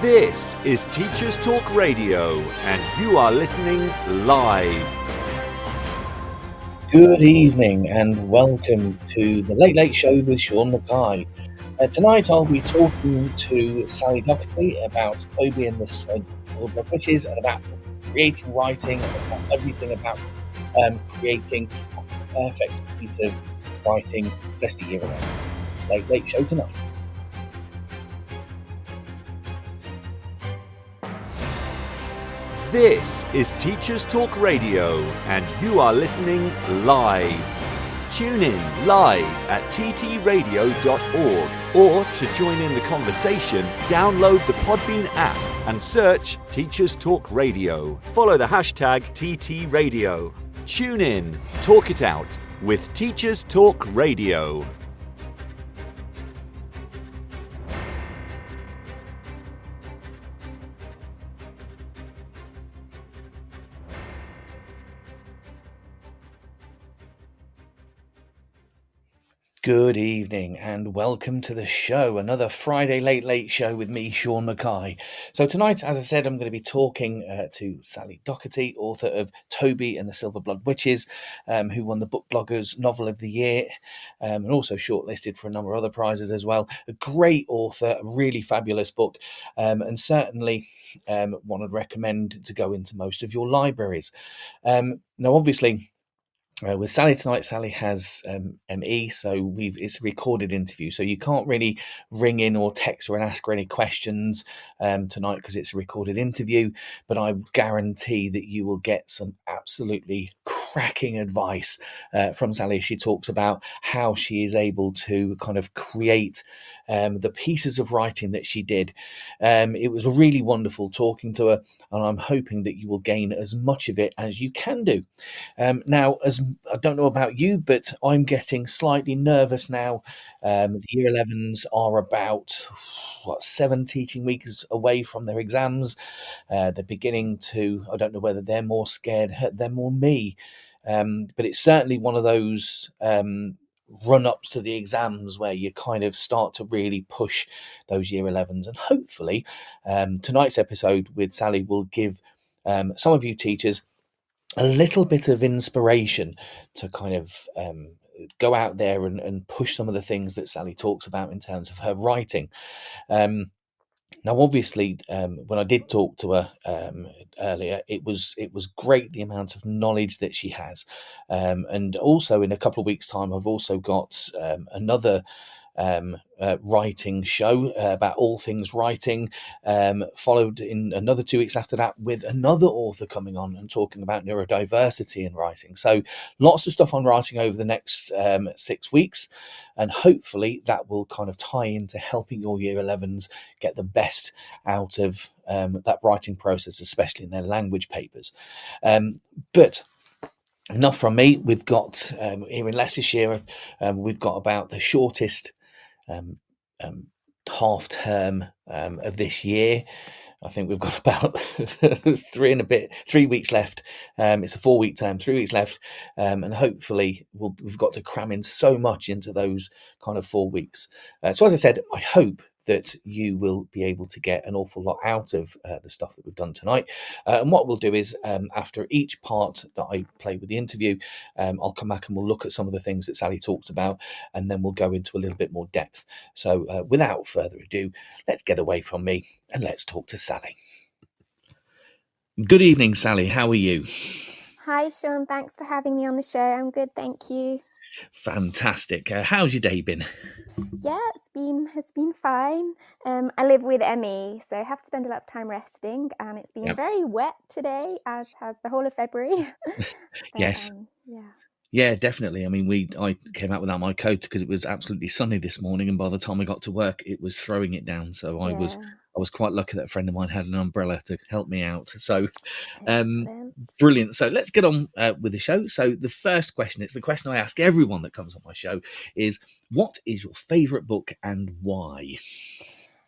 This is Teachers Talk Radio, and you are listening live. Good evening and welcome to the Late Late Show with Sean Mackay. Tonight I'll be talking to Sally Doherty about Toby and the Silver Blood Witches and about creating writing and about everything about creating a perfect piece of writing, especially year round. Late Late Show tonight. This is Teachers Talk Radio, and you are listening live. Tune in live at ttradio.org, or to join in the conversation, download the Podbean app and search Teachers Talk Radio. Follow the hashtag TTRadio. Tune in, talk it out with Teachers Talk Radio. Good evening and welcome to the show, another Friday Late Late Show with me, Sean Mackay. So tonight, as I said, I'm going to be talking to Sally Doherty, author of Toby and the Silver Blood Witches, who won the Book Bloggers Novel of the Year, and also shortlisted for a number of other prizes as well. A great author, a really fabulous book, and certainly one I'd recommend to go into most of your libraries. Now, obviously, with Sally tonight, Sally has ME, so it's a recorded interview, so you can't really ring in or text her and ask her any questions tonight because it's a recorded interview, but I guarantee that you will get some absolutely cracking advice from Sally. She talks about how she is able to kind of create the pieces of writing that she did. It was really wonderful talking to her, and I'm hoping that you will gain as much of it as you can do. Now, as I don't know about you, but I'm getting slightly nervous now. The Year 11s are about 7 teaching weeks away from their exams. They're beginning to, I don't know whether they're more scared, them or me, but it's certainly one of those run-ups to the exams where you kind of start to really push those Year 11s. And hopefully tonight's episode with Sally will give some of you teachers a little bit of inspiration to kind of go out there and push some of the things that Sally talks about in terms of her writing. Now, obviously, when I did talk to her earlier, it was great the amount of knowledge that she has, and also in a couple of weeks' time, I've also got another writing show about all things writing, followed in another 2 weeks after that with another author coming on and talking about neurodiversity in writing. So lots of stuff on writing over the next 6 weeks, and hopefully that will kind of tie into helping your Year 11s get the best out of that writing process, especially in their language papers. But enough from me. We've got here in Leicestershire, we've got about the shortest half term of this year. I think we've got about 3 weeks left. It's a 4-week term, 3 weeks left, and hopefully we've got to cram in so much into those kind of 4 weeks. So as I said, I hope that you will be able to get an awful lot out of the stuff that we've done tonight. And what we'll do is, after each part that I play with the interview, I'll come back and we'll look at some of the things that Sally talked about, and then we'll go into a little bit more depth. So without further ado, let's get away from me and let's talk to Sally. Good evening, Sally. How are you? Hi, Sean. Thanks for having me on the show. I'm good, thank you. Fantastic. How's your day been? Yeah, it's been fine. I live with ME, so I have to spend a lot of time resting, and it's been very wet today, as has the whole of February. But, yes. Yeah, definitely. I mean, I came out without my coat because it was absolutely sunny this morning, and by the time I got to work, it was throwing it down. So I was quite lucky that a friend of mine had an umbrella to help me out. So, brilliant. So let's get on with the show. So the first question, it's the question I ask everyone that comes on my show, is what is your favourite book and why?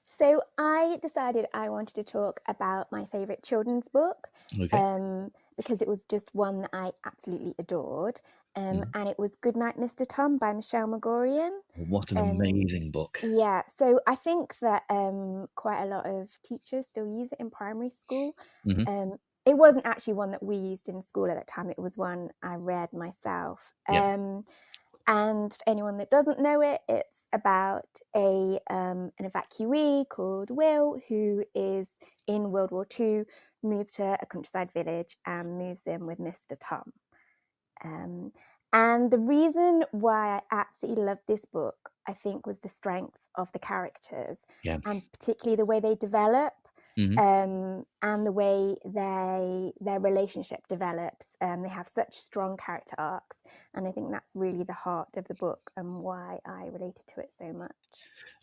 So I decided I wanted to talk about my favourite children's book, because it was just one that I absolutely adored. And it was Goodnight, Mr. Tom by Michelle Magorian. What an amazing book. Yeah, so I think that quite a lot of teachers still use it in primary school. It wasn't actually one that we used in school at that time. It was one I read myself. And for anyone that doesn't know it, it's about an evacuee called Will, who is in World War II, moved to a countryside village and moves in with Mr. Tom. And the reason why I absolutely loved this book, I think, was the strength of the characters, and particularly the way they develop, and the way their relationship develops. They have such strong character arcs, and I think that's really the heart of the book and why I related to it so much.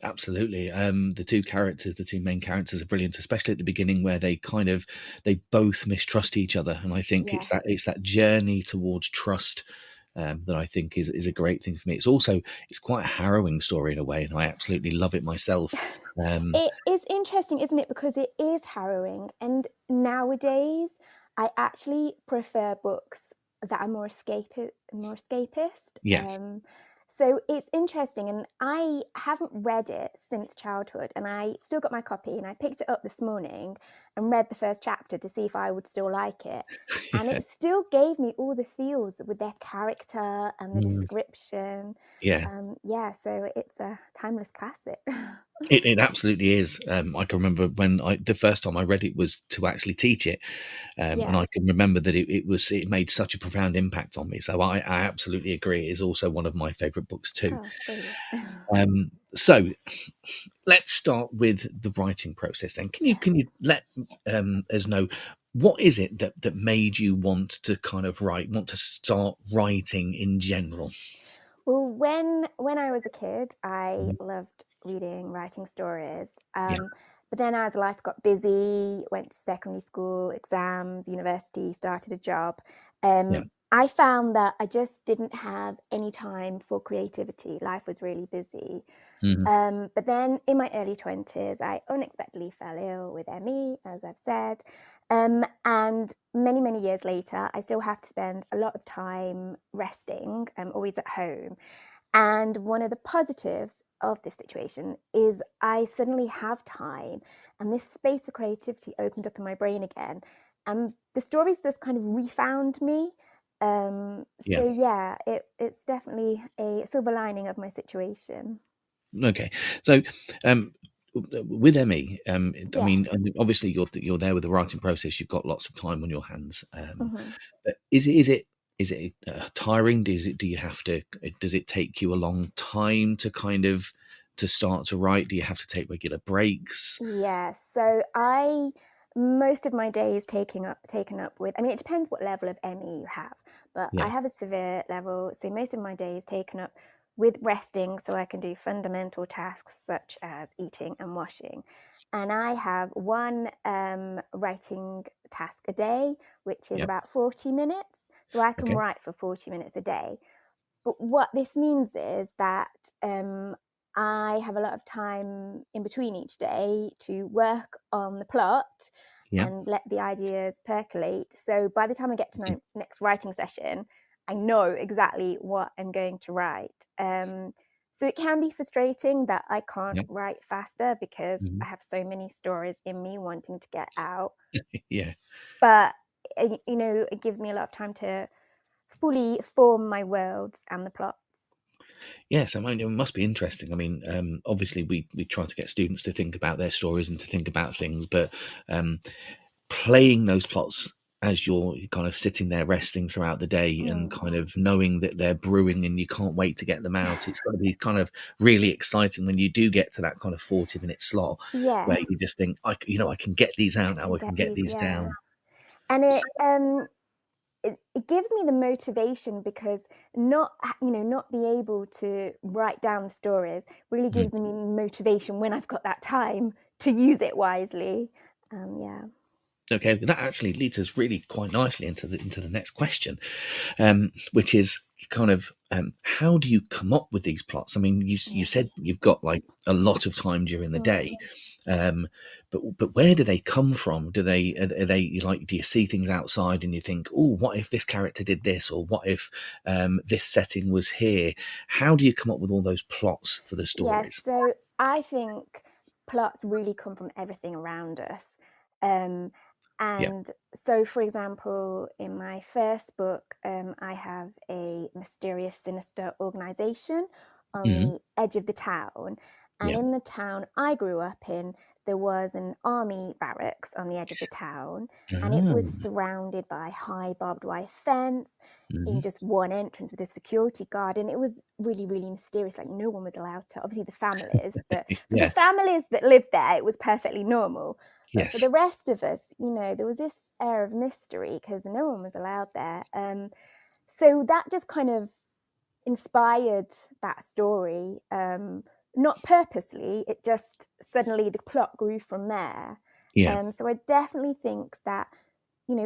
Absolutely. The two main characters are brilliant, especially at the beginning where they both mistrust each other, and I think it's that journey towards trust that I think is a great thing for me. It's quite a harrowing story in a way, and I absolutely love it myself. It is interesting, isn't it? Because it is harrowing, and nowadays I actually prefer books that are more escapist. So it's interesting, and I haven't read it since childhood, and I still got my copy, and I picked it up this morning and read the first chapter to see if I would still like it. And it still gave me all the feels with their character and the description. So it's a timeless classic. It absolutely is. I can remember when the first time I read it was to actually teach it, and I can remember that it made such a profound impact on me. So I absolutely agree. It is also one of my favourite books too. So let's start with the writing process then. Can you let us know what is it that made you want to start writing in general? Well, when I was a kid, I loved writing stories. But then as life got busy, went to secondary school, exams, university, started a job, I found that I just didn't have any time for creativity. Life was really busy. But then in my early 20s, I unexpectedly fell ill with ME, as I've said. And many, many years later, I still have to spend a lot of time resting. I'm always at home. And one of the positives of this situation is I suddenly have time, and this space of creativity opened up in my brain again. And the stories just kind of refound me. It's definitely a silver lining of my situation. Okay, so with ME, I mean, obviously you're there with the writing process. You've got lots of time on your hands. But is it tiring? Does it take you a long time to start to write? Do you have to take regular breaks? Yes. So most of my day is taken up with, I mean, it depends what level of ME you have, but I have a severe level. So most of my day is taken up with resting so I can do fundamental tasks such as eating and washing. And I have one writing task a day, which is about 40 minutes. So I can write for 40 minutes a day. But what this means is that I have a lot of time in between each day to work on the plot and let the ideas percolate. So by the time I get to my next writing session, I know exactly what I'm going to write. So it can be frustrating that I can't write faster because I have so many stories in me wanting to get out. But, it gives me a lot of time to fully form my worlds and the plots. Yes, I mean, it must be interesting. I mean, obviously we try to get students to think about their stories and to think about things, but playing those plots as you're kind of sitting there resting throughout the day and kind of knowing that they're brewing and you can't wait to get them out. It's got to be kind of really exciting when you do get to that kind of 40-minute slot where you just think, I can get these out now. I can get these down. And it gives me the motivation because not be able to write down the stories really gives me motivation when I've got that time to use it wisely. Okay, that actually leads us really quite nicely into the next question, which is, kind of how do you come up with these plots? I mean, you said you've got like a lot of time during the day, but where do they come from? Do they are they like? Do you see things outside and you think, oh, what if this character did this, or what if this setting was here? How do you come up with all those plots for the Yes, stories? so I think plots really come from everything around us. Um, Yeah. and so, for example, in my first book, I have a mysterious, sinister organization on Hmm. the edge of the town. And Yeah. in the town I grew up in, there was an army barracks on the edge of the town, and it was Ah. surrounded by high barbed wire fence in Hmm. just one entrance with a security guard, and it was really, really mysterious. Like, no one was allowed to, obviously the families that for the Yeah. families that lived there, it was perfectly normal, but for Yes. the rest of us, there was this air of mystery because no one was allowed there. So that just kind of inspired that story, not purposely, it just suddenly the plot grew from there. Yeah. So I definitely think that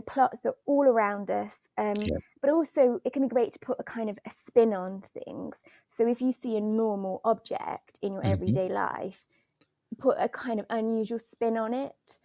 plots are all around us, Yeah. but also it can be great to put a kind of a spin on things. So if you see a normal object in your Hmm. everyday life, put a kind of unusual spin on it.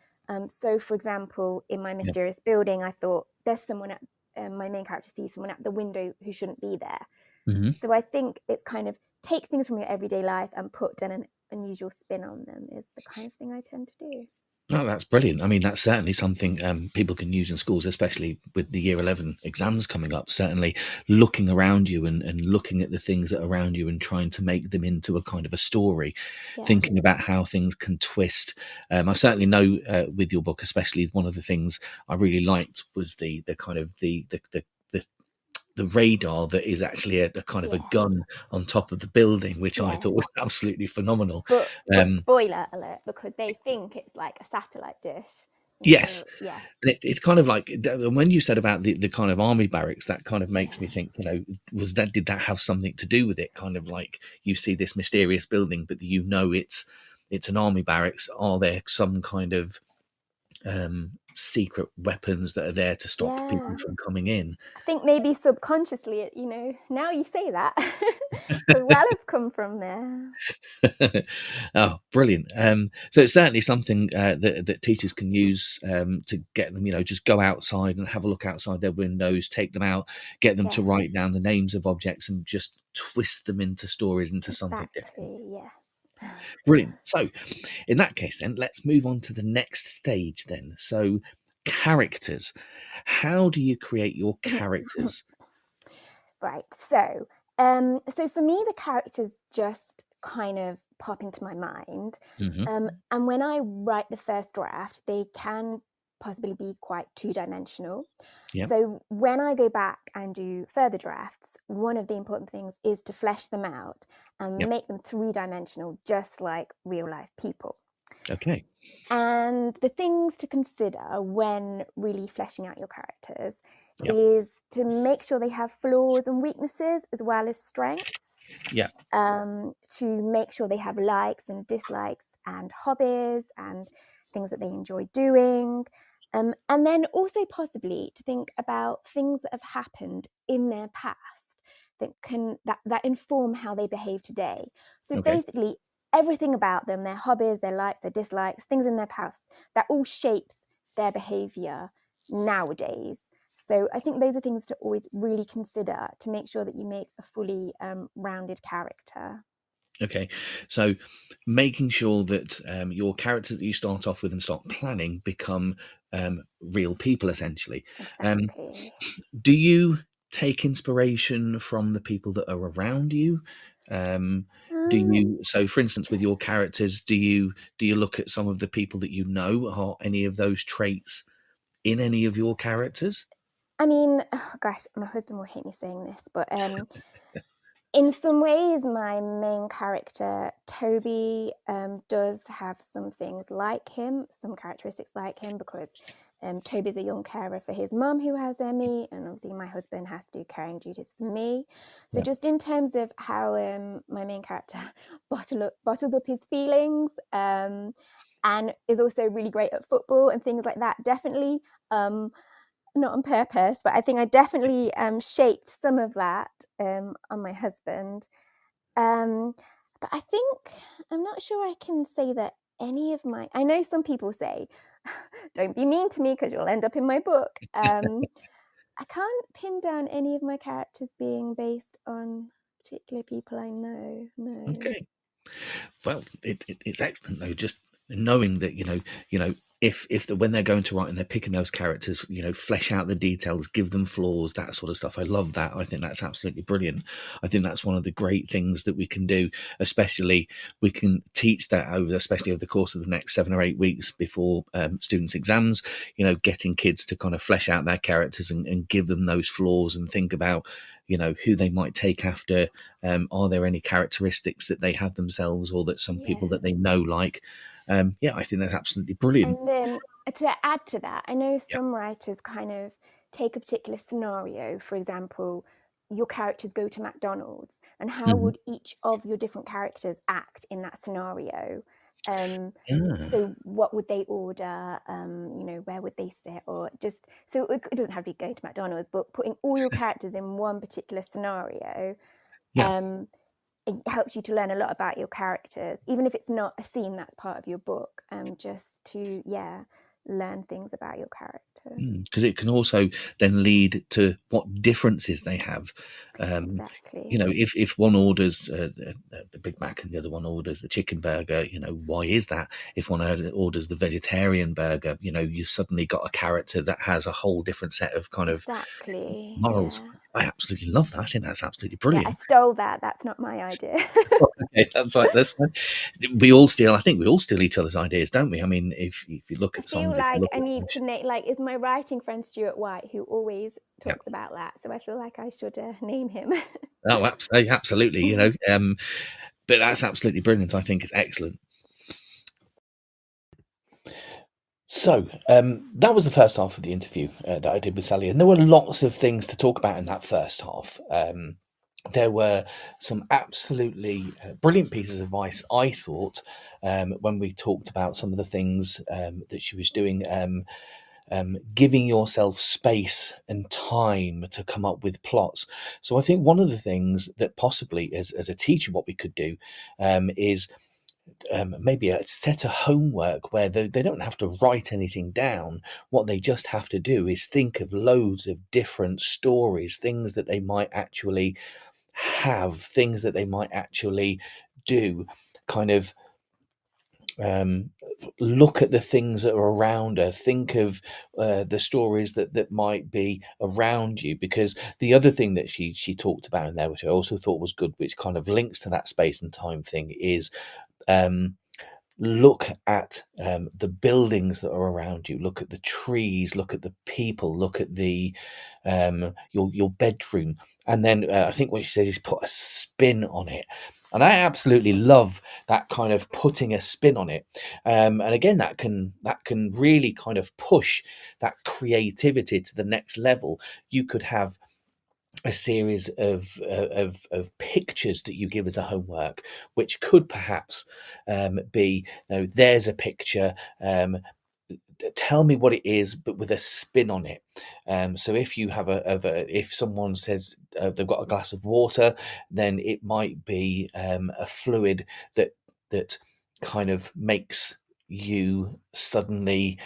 So for example, in my Yeah. mysterious building, I thought there's someone at my main character sees someone at the window who shouldn't be there. Hmm. So I think it's kind of take things from your everyday life and put an unusual spin on them is the kind of thing I tend to do. Oh, that's brilliant. I mean, that's certainly something people can use in schools, especially with the year 11 exams coming up. Certainly looking around you and looking at the things that are around you and trying to make them into a kind of a story, Yeah. thinking about how things can twist. I certainly know with your book, especially one of the things I really liked was the kind of the radar that is actually a kind of a Yeah. gun on top of the building, which I Yeah. thought was absolutely phenomenal. But Um, spoiler alert, because they think it's like a satellite dish. And yes. so, yeah. And it's kind of like when you said about the kind of army barracks, that kind of makes me think, did that have something to do with it? Kind of like you see this mysterious building, but it's an army barracks. Are there some kind of secret weapons that are there to stop people Yeah. from coming in? I think maybe subconsciously, now you say that, could well have come from there. Oh, brilliant! So it's certainly something that teachers can use to get them, just go outside and have a look outside their windows, take them out, get them to write down Yes. the names of objects, and just twist them into stories, into something different. Exactly, yes. Brilliant. So, in that case, then let's move on to the next stage. Then, so characters. How do you create your characters? Right. So for me, the characters just kind of pop into my mind. Hmm. And when I write the first draft, they can possibly be quite two-dimensional. Yeah. So when I go back and do further drafts, one of the important things is to flesh them out and Yeah. make them three-dimensional, just like real life people. Okay. And the things to consider when really fleshing out your characters Yeah. is to make sure they have flaws and weaknesses as well as strengths. Yeah. To make sure they have likes and dislikes and hobbies and things that they enjoy doing. And then also possibly to think about things that have happened in their past that inform how they behave today. So Okay. basically everything about them, their hobbies, their likes, their dislikes, things in their past, that all shapes their behavior nowadays. So I think those are things to always really consider to make sure that you make a fully rounded character. Okay, so making sure that your characters that you start off with and start planning become real people, essentially. Exactly. Do you take inspiration from the people that are around you? Do Um, you, so for instance, with your characters, do you look at some of the people that you know? Are any of those traits in any of your characters? I mean, oh gosh, my husband will hate me saying this, but in some ways, my main character, Toby, does have some things like him, some characteristics like him, because Toby's a young carer for his mum who has ME, and obviously my husband has to do caring duties for me. So Yeah. just in terms of how my main character bottles up his feelings, and is also really great at football and things like that, definitely. not on purpose, but I think I definitely shaped some of that on my husband. But I think I'm not sure I can say that any of my. I know some people say, "Don't be mean to me because you'll end up in my book." I can't pin down any of my characters being based on particular people I know. No. Okay. Well, it's excellent though. Just knowing that if when they're going to write and they're picking those characters, flesh out the details, give them flaws, that sort of stuff. I love that. I think that's absolutely brilliant. I think that's one of the great things that we can do. Especially we can teach that especially over the course of the next 7 or 8 weeks before students' exams. Getting kids to kind of flesh out their characters and give them those flaws and think about who they might take after. Are there any characteristics that they have themselves or that some people that they know like? I think that's absolutely brilliant. And then to add to that, I know some writers kind of take a particular scenario. For example, your characters go to McDonald's, and how would each of your different characters act in that scenario? So what would they order? Where would they sit? Or just so it doesn't have to be going to McDonald's, but putting all your characters in one particular scenario. It helps you to learn a lot about your characters, even if it's not a scene that's part of your book, just to learn things about your characters. Because it can also then lead to what differences they have. Exactly. If one orders the Big Mac and the other one orders the chicken burger, why is that? If one orders the vegetarian burger, you suddenly got a character that has a whole different set of kind of morals. Yeah. I absolutely love that. I think that's absolutely brilliant. Yeah, I stole that. That's not my idea. Okay, that's right. That's fine. We all steal. I think we all steal each other's ideas, don't we? I mean, if you look at songs, I feel like I need to name. Like, is my writing friend Stuart White, who always talks about that. So I feel like I should name him. Oh, absolutely. But that's absolutely brilliant. I think it's excellent. So that was the first half of the interview that I did with Sally, and there were lots of things to talk about in that first half. There were some absolutely brilliant pieces of advice, I thought, when we talked about some of the things that she was doing, giving yourself space and time to come up with plots. So I think one of the things that possibly as a teacher, what we could do is maybe a set of homework where they don't have to write anything down. What they just have to do is think of loads of different stories, things that they might actually have, things that they might actually do, kind of look at the things that are around her, think of the stories that might be around you. Because the other thing that she talked about in there, which I also thought was good, which kind of links to that space and time thing, is look at the buildings that are around you, look at the trees, look at the people, look at the your bedroom, and then I think what she says is put a spin on it. And I absolutely love that kind of putting a spin on it. And again, that can really kind of push that creativity to the next level. You could have a series of pictures that you give as a homework, which could perhaps be, there's a picture, tell me what it is, but with a spin on it. So if you have if someone says they've got a glass of water, then it might be a fluid that kind of makes you suddenly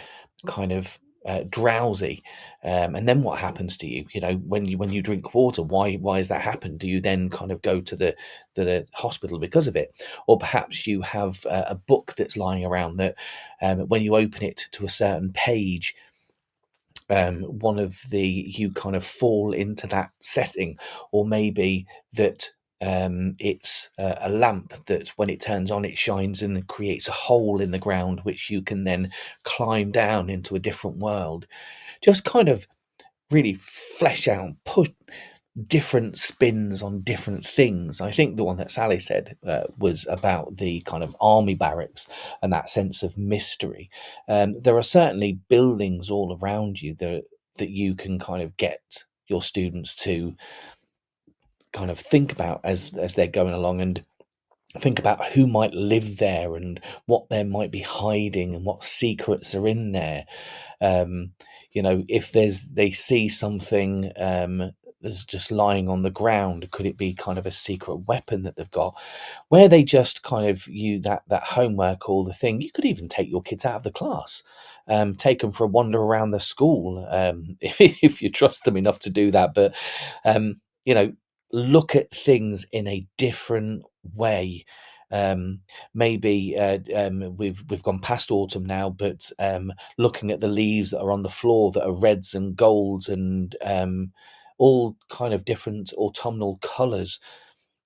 kind of drowsy, and then what happens to you? When you drink water, why has that happened? Do you then kind of go to the hospital because of it? Or perhaps you have a book that's lying around that when you open it to a certain page, you kind of fall into that setting. Or maybe that it's a lamp that when it turns on, it shines and creates a hole in the ground, which you can then climb down into a different world. Just kind of really flesh out, put different spins on different things. I think the one that Sally said was about the kind of army barracks and that sense of mystery. There are certainly buildings all around you that you can kind of get your students to kind of think about as they're going along, and think about who might live there and what they might be hiding and what secrets are in there. if they see something that's just lying on the ground, could it be kind of a secret weapon that they've got? Where they just kind of you that homework or the thing, you could even take your kids out of the class, take them for a wander around the school, if you trust them enough to do that. But you know, look at things in a different way. Maybe we've gone past autumn now, but looking at the leaves that are on the floor that are reds and golds and all kind of different autumnal colours,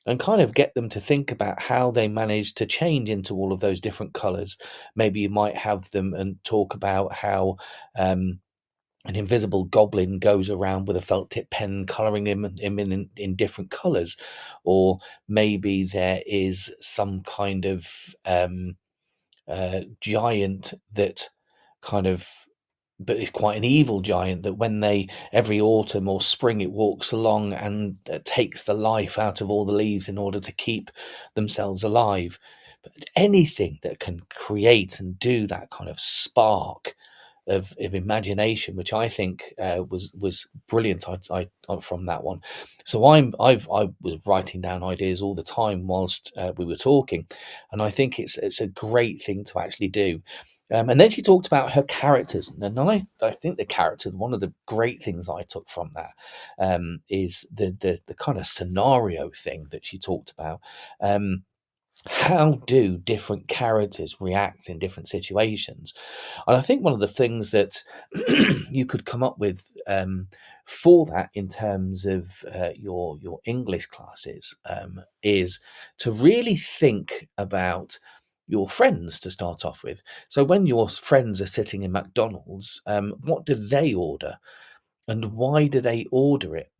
and kind of get them to think about how they manage to change into all of those different colours. Maybe you might have them and talk about how an invisible goblin goes around with a felt tip pen colouring him in different colours, or maybe there is some kind of giant that kind of, but it's quite an evil giant, that when every autumn or spring it walks along and takes the life out of all the leaves in order to keep themselves alive. But anything that can create and do that kind of spark of imagination, which I think was brilliant. I from that one. So I was writing down ideas all the time whilst we were talking, and I think it's a great thing to actually do. And then she talked about her characters, and I think the characters. One of the great things I took from that is the kind of scenario thing that she talked about. How do different characters react in different situations? And I think one of the things that you could come up with for that in terms of your English classes is to really think about your friends to start off with. So when your friends are sitting in McDonald's, what do they order? And why do they order it?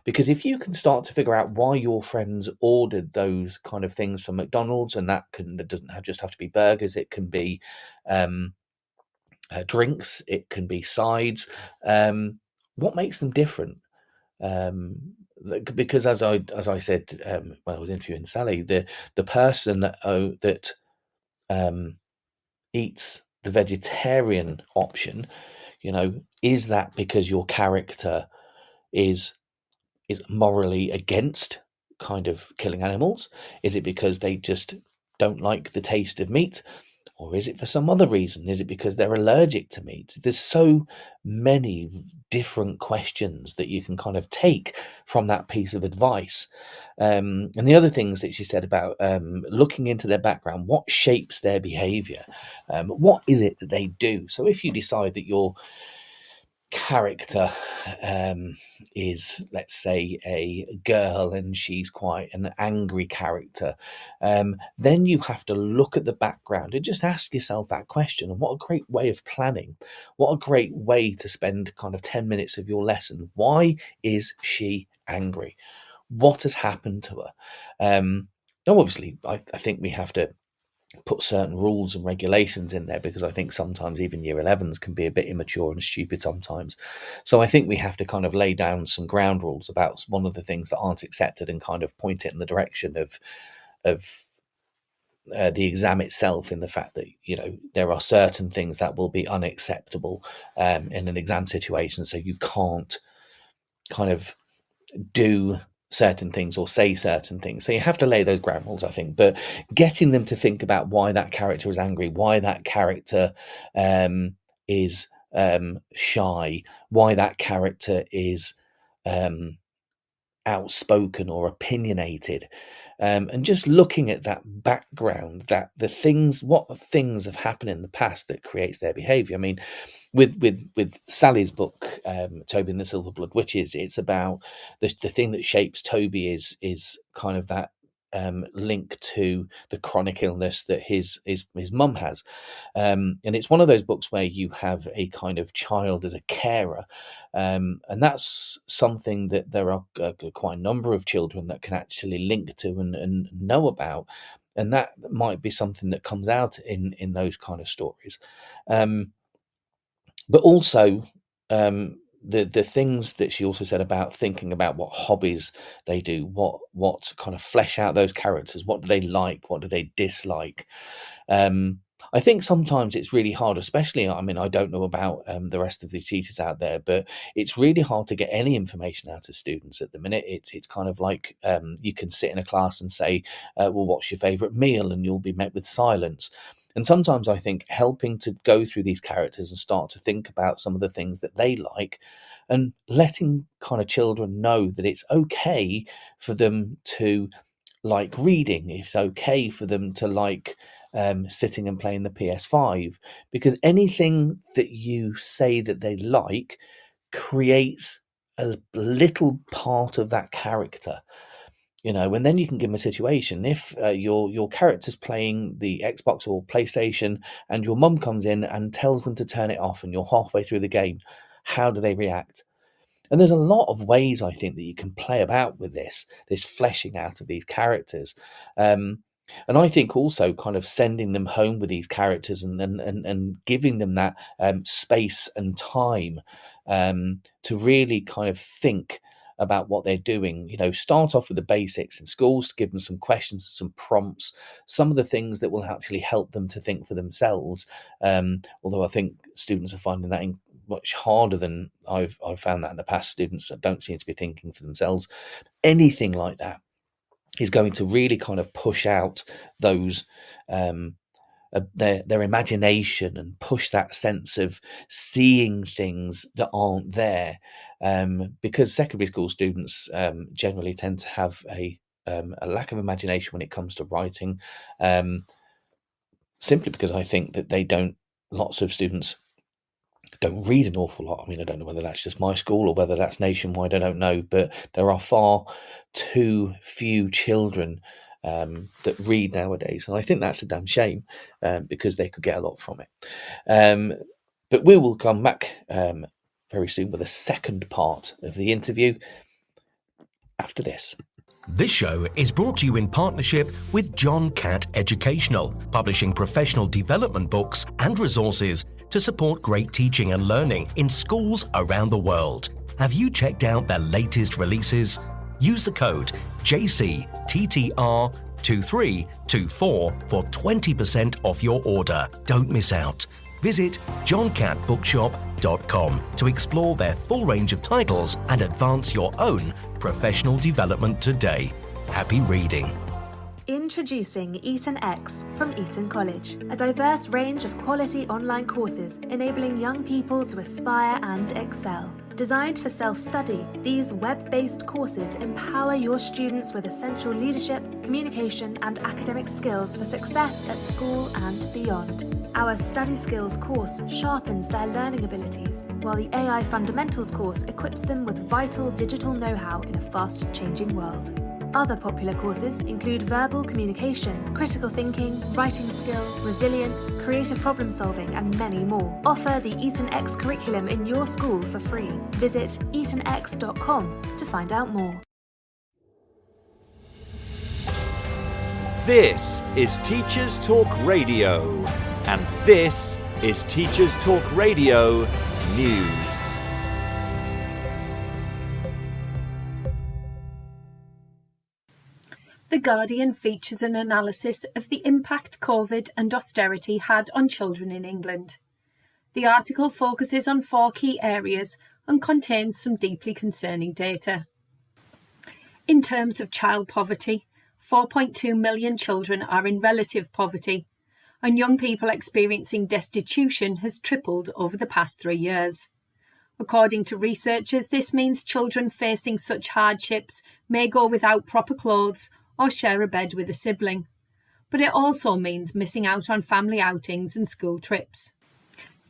Because if you can start to figure out why your friends ordered those kind of things from McDonald's, and that doesn't just have to be burgers, it can be drinks, it can be sides. What makes them different? Because as I said when I was interviewing Sally, the person that eats the vegetarian option, is that because your character is morally against kind of killing animals? Is it because they just don't like the taste of meat? Or is it for some other reason? Is it because they're allergic to meat? There's so many different questions that you can kind of take from that piece of advice. And the other things that she said about looking into their background, what shapes their behaviour? What is it that they do? So if you decide that your character is, let's say, a girl and she's quite an angry character, then you have to look at the background and just ask yourself that question. And what a great way of planning, what a great way to spend kind of 10 minutes of your lesson. Why is she angry? What has happened to her? Now obviously I think we have to put certain rules and regulations in there, because I think sometimes even year 11s can be a bit immature and stupid sometimes. So I think we have to kind of lay down some ground rules about one of the things that aren't accepted and kind of point it in the direction of the exam itself, in the fact that there are certain things that will be unacceptable in an exam situation, so you can't kind of do certain things or say certain things. So you have to lay those ground rules, I think, but getting them to think about why that character is angry, why that character is shy, why that character is outspoken or opinionated, and just looking at that background, that what things have happened in the past that creates their behavior. I mean, with Sally's book, Toby and the Silver Blood Witches, it's about the thing that shapes Toby is kind of that link to the chronic illness that his mum has, and it's one of those books where you have a kind of child as a carer, and that's something that there are quite a number of children that can actually link to and know about, and that might be something that comes out in those kind of stories. But also the things that she also said about thinking about what hobbies they do, what kind of flesh out those characters, what do they like, what do they dislike, I think sometimes it's really hard, especially, I mean, I don't know about the rest of the teachers out there, but it's really hard to get any information out of students at the minute. It's kind of like you can sit in a class and say, well, what's your favourite meal? And you'll be met with silence. And sometimes I think helping to go through these characters and start to think about some of the things that they like, and letting kind of children know that it's okay for them to like reading, it's okay for them to like sitting and playing the PS5, because anything that you say that they like creates a little part of that character, and then you can give them a situation. If your character's playing the Xbox or PlayStation and your mum comes in and tells them to turn it off and you're halfway through the game, how do they react? And there's a lot of ways, I think, that you can play about with this fleshing out of these characters. And I think also kind of sending them home with these characters and giving them that space and time to really kind of think about what they're doing. Start off with the basics in schools, give them some questions, some prompts, some of the things that will actually help them to think for themselves. Although I think students are finding that much harder than I've found that in the past. Students that don't seem to be thinking for themselves. Anything like that is going to really kind of push out those their imagination and push that sense of seeing things that aren't there, because secondary school students generally tend to have a lack of imagination when it comes to writing, simply because I think that lots of students don't read an awful lot. I mean, I don't know whether that's just my school or whether that's nationwide, I don't know, but there are far too few children that read nowadays, and I think that's a damn shame, because they could get a lot from it. But we will come back very soon with a second part of the interview after this. This show is brought to you in partnership with John Catt Educational, publishing professional development books and resources to support great teaching and learning in schools around the world. Have you checked out their latest releases? Use the code JCTTR2324 for 20% off your order. Don't miss out. Visit johncattbookshop.com to explore their full range of titles and advance your own professional development today. Happy reading. Introducing Eton X from Eton College, a diverse range of quality online courses enabling young people to aspire and excel. Designed for self-study, these web-based courses empower your students with essential leadership, communication, and academic skills for success at school and beyond. Our Study Skills course sharpens their learning abilities, while the AI Fundamentals course equips them with vital digital know-how in a fast-changing world. Other popular courses include verbal communication, critical thinking, writing skills, resilience, creative problem solving, and many more. Offer the Eton X curriculum in your school for free. Visit etonx.com to find out more. This is Teachers Talk Radio, and this is Teachers Talk Radio News. The Guardian features an analysis of the impact COVID and austerity had on children in England. The article focuses on 4 key areas and contains some deeply concerning data. In terms of child poverty, 4.2 million children are in relative poverty, and young people experiencing destitution has tripled over the past 3 years. According to researchers, this means children facing such hardships may go without proper clothes or share a bed with a sibling. But it also means missing out on family outings and school trips.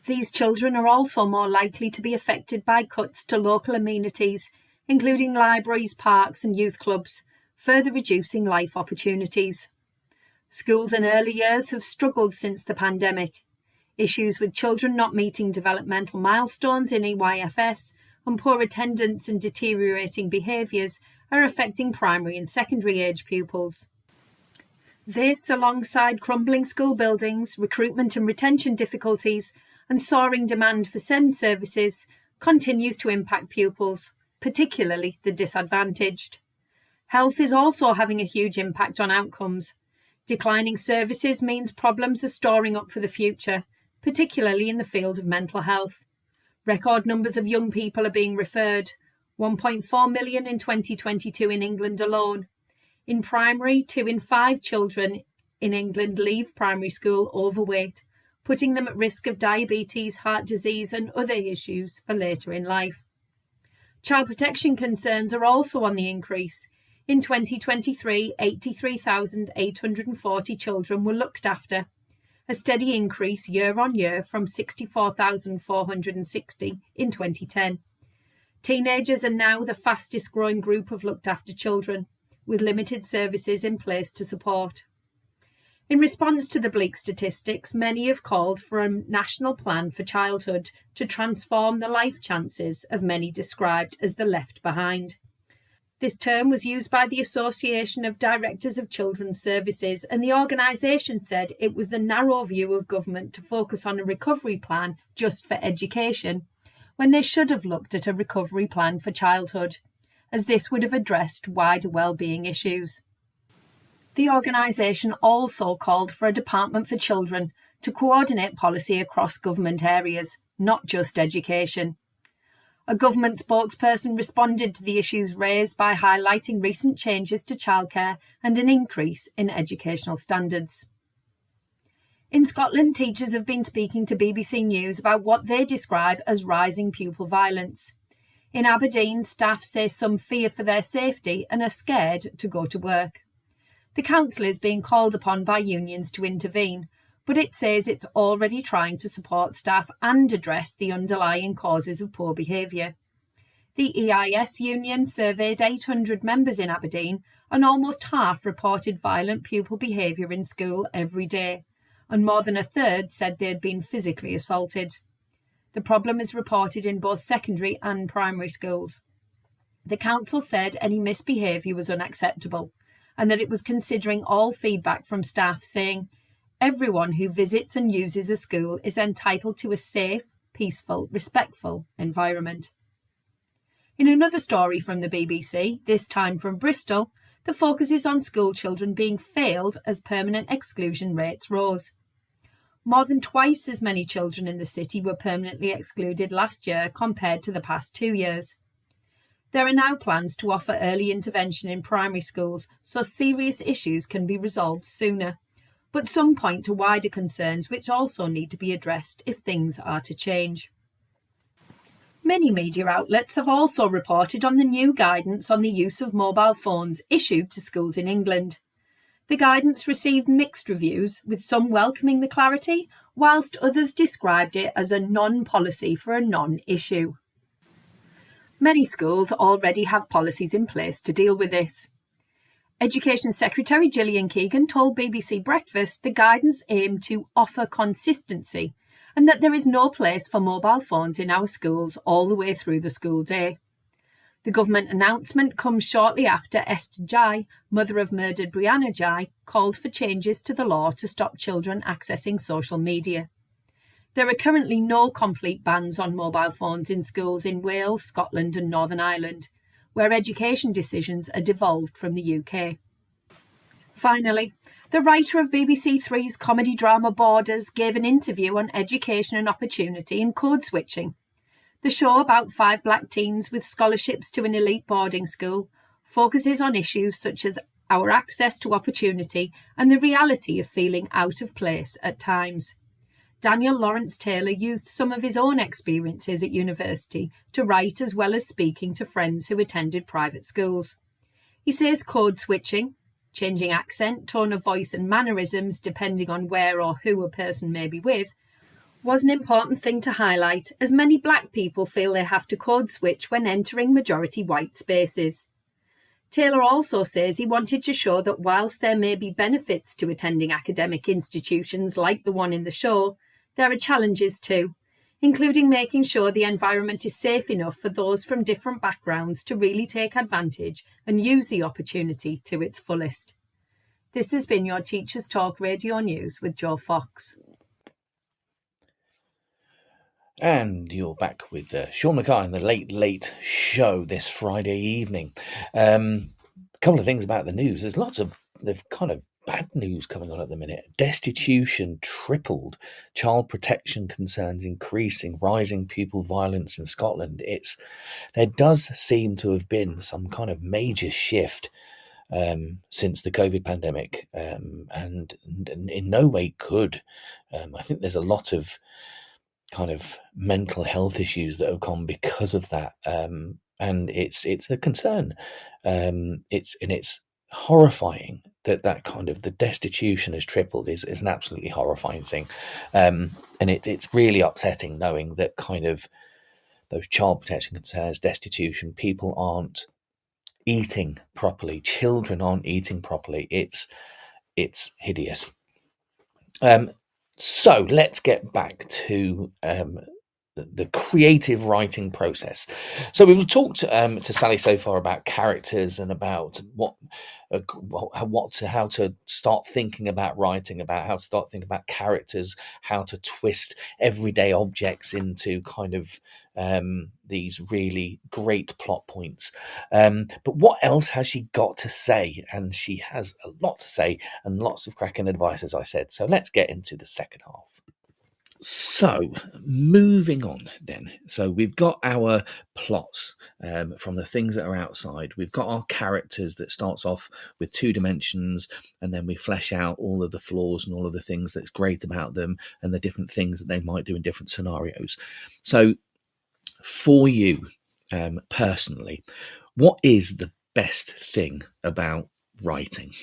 These children are also more likely to be affected by cuts to local amenities, including libraries, parks and youth clubs, further reducing life opportunities. Schools in early years have struggled since the pandemic. Issues with children not meeting developmental milestones in EYFS and poor attendance and deteriorating behaviours are affecting primary and secondary age pupils. This, alongside crumbling school buildings, recruitment and retention difficulties, and soaring demand for SEND services, continues to impact pupils, particularly the disadvantaged. Health is also having a huge impact on outcomes. Declining services means problems are storing up for the future, particularly in the field of mental health. Record numbers of young people are being referred, 1.4 million in 2022 in England alone. In primary, 2 in 5 children in England leave primary school overweight, putting them at risk of diabetes, heart disease and other issues for later in life. Child protection concerns are also on the increase. In 2023, 83,840 children were looked after, a steady increase year on year from 64,460 in 2010. Teenagers are now the fastest growing group of looked after children, with limited services in place to support. In response to the bleak statistics, many have called for a national plan for childhood to transform the life chances of many described as the left behind. This term was used by the Association of Directors of Children's Services, and the organisation said it was the narrow view of government to focus on a recovery plan just for education, when they should have looked at a recovery plan for childhood, as this would have addressed wider well-being issues. The organisation also called for a Department for Children to coordinate policy across government areas, not just education. A government spokesperson responded to the issues raised by highlighting recent changes to childcare and an increase in educational standards. In Scotland, teachers have been speaking to BBC News about what they describe as rising pupil violence. In Aberdeen, staff say some fear for their safety and are scared to go to work. The council is being called upon by unions to intervene, but it says it's already trying to support staff and address the underlying causes of poor behaviour. The EIS union surveyed 800 members in Aberdeen, and almost half reported violent pupil behaviour in school every day, and more than a third said they had been physically assaulted. The problem is reported in both secondary and primary schools. The council said any misbehaviour was unacceptable, and that it was considering all feedback from staff, saying, "Everyone who visits and uses a school is entitled to a safe, peaceful, respectful environment." In another story from the BBC, this time from Bristol, the focus is on school children being failed as permanent exclusion rates rose. More than twice as many children in the city were permanently excluded last year compared to the past 2 years. There are now plans to offer early intervention in primary schools so serious issues can be resolved sooner, but some point to wider concerns which also need to be addressed if things are to change. Many media outlets have also reported on the new guidance on the use of mobile phones issued to schools in England. The guidance received mixed reviews, with some welcoming the clarity, whilst others described it as a non-policy for a non-issue. Many schools already have policies in place to deal with this. Education Secretary Gillian Keegan told BBC Breakfast the guidance aimed to offer consistency and that there is no place for mobile phones in our schools all the way through the school day. The government announcement comes shortly after Esther Jai, mother of murdered Brianna Jai, called for changes to the law to stop children accessing social media. There are currently no complete bans on mobile phones in schools in Wales, Scotland and Northern Ireland, where education decisions are devolved from the UK. Finally, the writer of BBC Three's comedy drama Borders gave an interview on education and opportunity and code switching. The show, about 5 black teens with scholarships to an elite boarding school, focuses on issues such as our access to opportunity and the reality of feeling out of place at times. Daniel Lawrence Taylor used some of his own experiences at university to write as well as speaking to friends who attended private schools. He says code switching, changing accent, tone of voice and mannerisms depending on where or who a person may be with, was an important thing to highlight, as many black people feel they have to code switch when entering majority white spaces. Taylor also says he wanted to show that whilst there may be benefits to attending academic institutions like the one in the show, there are challenges too, including making sure the environment is safe enough for those from different backgrounds to really take advantage and use the opportunity to its fullest. This has been your Teachers Talk Radio News with Joe Fox. And you're back with Sean Mackay in the Late Show this Friday evening. A couple of things about the news. They've kind of bad news coming on at the minute. Destitution tripled, child protection concerns increasing, rising pupil violence in Scotland. There does seem to have been some kind of major shift since the COVID pandemic, and in no way good. I think there's a lot of kind of mental health issues that have come because of that, and it's a concern. It's horrifying that kind of the destitution has tripled is an absolutely horrifying thing, and it's really upsetting knowing that kind of those child protection concerns, destitution, people aren't eating properly, children aren't eating properly. It's hideous. So let's get back to the creative writing process. So we've talked to Sally so far about characters and about how to start thinking about writing, about how to start thinking about characters, how to twist everyday objects into kind of these really great plot points. But what else has she got to say? And she has a lot to say and lots of cracking advice, as I said. So let's get into the second half. So moving on then. So we've got our plots from the things that are outside. We've got our characters that starts off with 2 dimensions, and then we flesh out all of the flaws and all of the things that's great about them and the different things that they might do in different scenarios. So for you personally, what is the best thing about writing?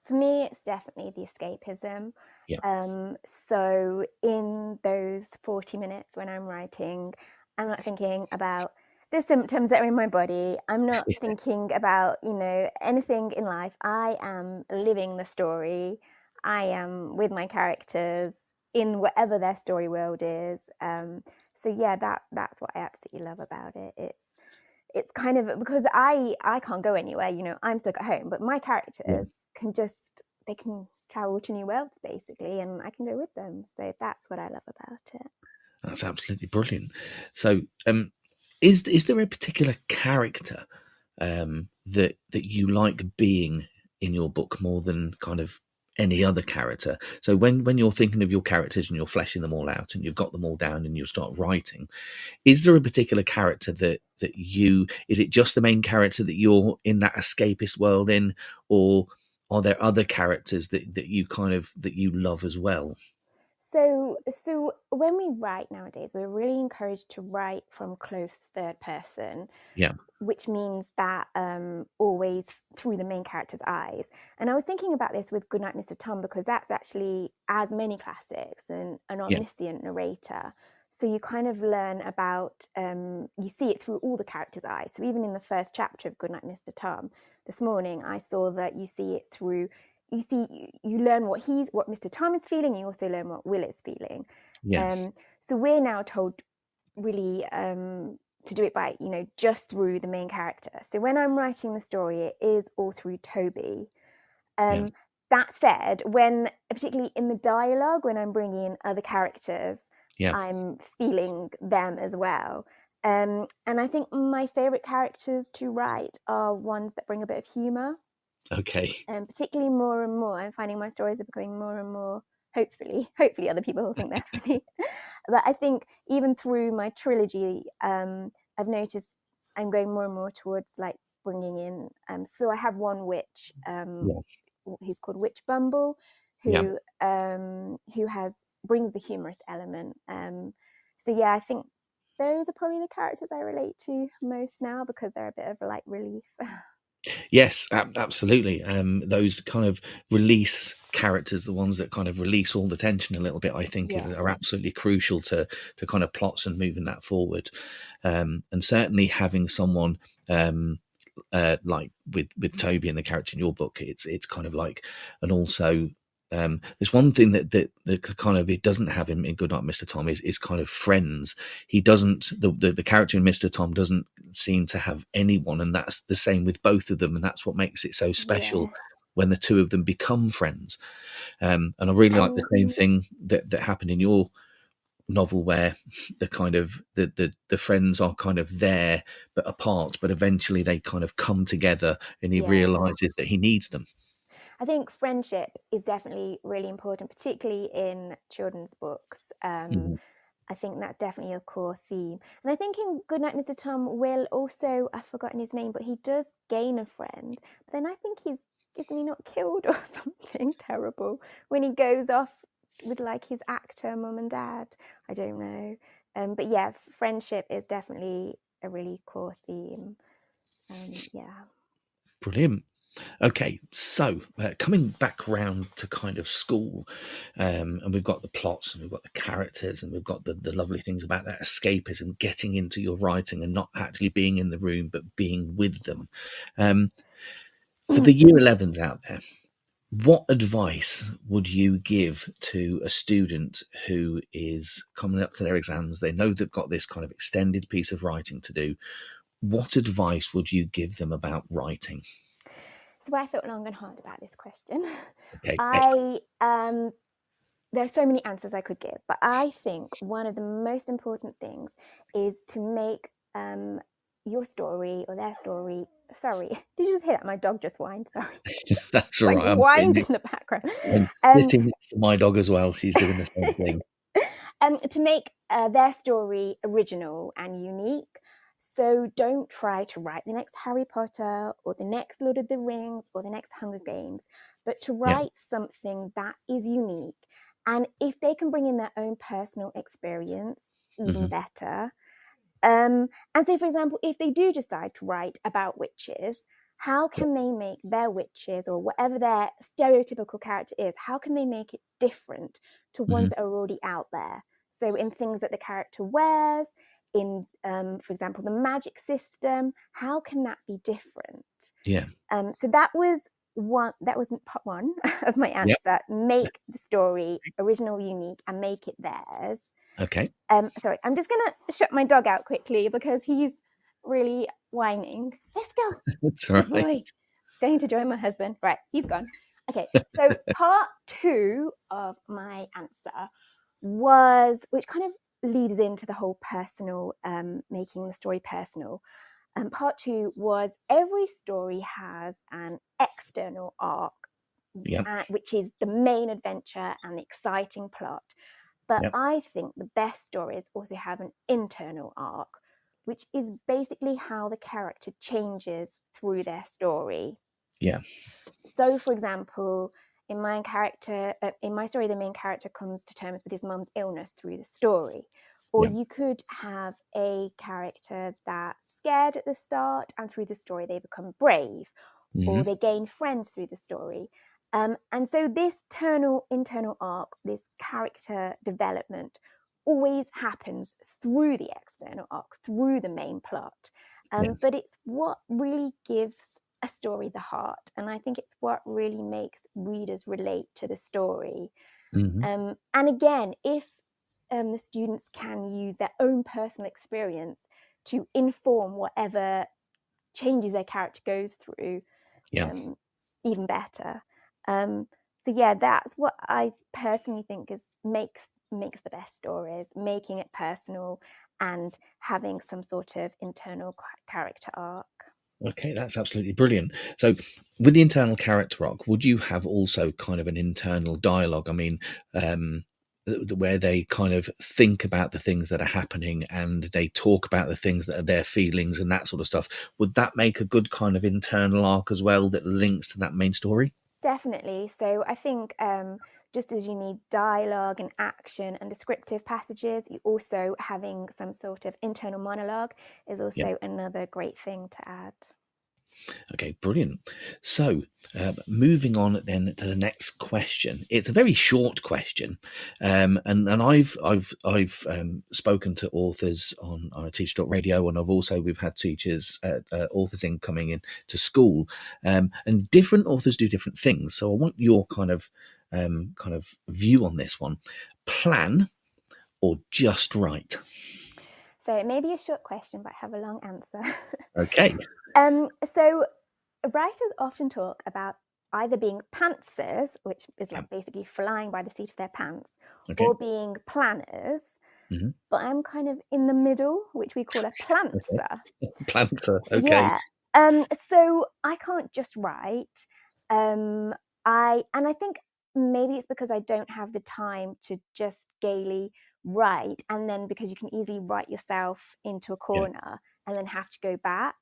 For me, it's definitely the escapism. Yeah. So in those 40 minutes when I'm writing, I'm not thinking about the symptoms that are in my body. I'm not thinking about, anything in life. I am living the story. I am with my characters in whatever their story world is. So yeah, that's what I absolutely love about it. It's kind of because I can't go anywhere, I'm stuck at home, but my characters they can travel to new worlds basically, and I can go with them. So that's what I love about it. That's absolutely brilliant. So is there a particular character that you like being in your book more than kind of any other character? So when you're thinking of your characters and you're fleshing them all out and you've got them all down and you start writing, is there a particular character that is it just the main character that you're in that escapist world in, or are there other characters that you love as well? So when we write nowadays, we're really encouraged to write from close third person. Yeah. Which means that always through the main character's eyes. And I was thinking about this with Goodnight Mr. Tom, because that's actually, as many classics, an omniscient narrator. So you kind of learn about, you see it through all the characters' eyes. So even in the first chapter of Goodnight Mr. Tom, this morning, I saw that you see it through, you learn what Mr. Tom is feeling. You also learn what Will is feeling. Yeah. So we're now told really to do it by, just through the main character. So when I'm writing the story, it is all through Toby. That said, particularly in the dialogue, when I'm bringing in other characters, I'm feeling them as well. And I think my favorite characters to write are ones that bring a bit of humor. Okay. And particularly more and more, I'm finding my stories are becoming more and more, hopefully other people will think they're funny. But I think even through my trilogy, I've noticed I'm going more and more towards like bringing in. So I have one witch who's called Witch Bumble, who brings the humorous element. So yeah, I think those are probably the characters I relate to most now, because they're a bit of a like relief. Yes, absolutely. Those kind of release characters, the ones that kind of release all the tension a little bit, I think are absolutely crucial to kind of plots and moving that forward. And certainly having someone like with Toby and the character in your book, it's kind of like, and also there's one thing that kind of it doesn't have in Goodnight Mr. Tom is kind of friends. He doesn't, the character in Mr. Tom doesn't seem to have anyone, and that's the same with both of them, and that's what makes it so special when the two of them become friends. And I really like the same thing that happened in your novel, where the kind of the friends are kind of there but apart, but eventually they kind of come together and he realizes that he needs them. I think friendship is definitely really important, particularly in children's books. I think that's definitely a core theme. And I think in Goodnight, Mr. Tom, Will also, I've forgotten his name, but he does gain a friend. But then I think isn't he not killed or something terrible when he goes off with like his actor mum and dad? I don't know. But yeah, friendship is definitely a really core theme. Yeah. Brilliant. Okay, so coming back round to kind of school, and we've got the plots and we've got the characters and we've got the lovely things about that escapism, getting into your writing and not actually being in the room but being with them. For the year 11s out there, what advice would you give to a student who is coming up to their exams? They know they've got this kind of extended piece of writing to do. What advice would you give them about writing? So I thought long and hard about this question. Okay. There are so many answers I could give, but I think one of the most important things is to make your story or their story. Sorry, did you just hear that? My dog just whined. Sorry, That's all right. Like whined in the background. I'm sitting next to my dog as well. She's doing the same thing. To make their story original and unique. So don't try to write the next Harry Potter or the next Lord of the Rings or the next Hunger Games, but to write something that is unique. And if they can bring in their own personal experience, even better. And so, for example, if they do decide to write about witches, how can they make their witches or whatever their stereotypical character is, how can they make it different to ones that are already out there? So in things that the character wears, in, for example, the magic system, how can that be different? Yeah. So that was part one of my answer. Make the story original, unique, and make it theirs. Okay. Sorry, I'm just gonna shut my dog out quickly because he's really whining. Let's go. That's all right. Good boy. He's going to join my husband. Right, he's gone. Okay, so part two of my answer was, which kind of leads into the whole personal, making the story personal. Part two was every story has an external arc, which is the main adventure and the exciting plot. But I think the best stories also have an internal arc, which is basically how the character changes through their story. Yeah. So, for example, in my story, the main character comes to terms with his mum's illness through the story. Or you could have a character that's scared at the start and through the story they become brave, or they gain friends through the story. And so this internal arc, this character development always happens through the external arc, through the main plot. But it's what really gives a story the heart. And I think it's what really makes readers relate to the story. And again, if the students can use their own personal experience to inform whatever changes their character goes through, even better. So yeah, that's what I personally think makes the best stories, making it personal and having some sort of internal character arc. Okay, that's absolutely brilliant. So with the internal character arc, would you have also kind of an internal dialogue? I mean, where they kind of think about the things that are happening and they talk about the things that are their feelings and that sort of stuff. Would that make a good kind of internal arc as well that links to that main story? Definitely. So I think just as you need dialogue and action and descriptive passages, you also having some sort of internal monologue is also another great thing to add. Okay, brilliant. So moving on then to the next question. It's a very short question, and I've spoken to authors on our Teach.radio, and we've had teachers, authors coming in to school, and different authors do different things. So I want your kind of view on this one. Plan or just write? So it may be a short question, but I have a long answer. Okay. So writers often talk about either being pantsers, which is like basically flying by the seat of their pants, or being planners. But I'm kind of in the middle, which we call a plantser. Planter, okay. Yeah. So I can't just write. and I think maybe it's because I don't have the time to just gaily write, and then because you can easily write yourself into a corner and then have to go back.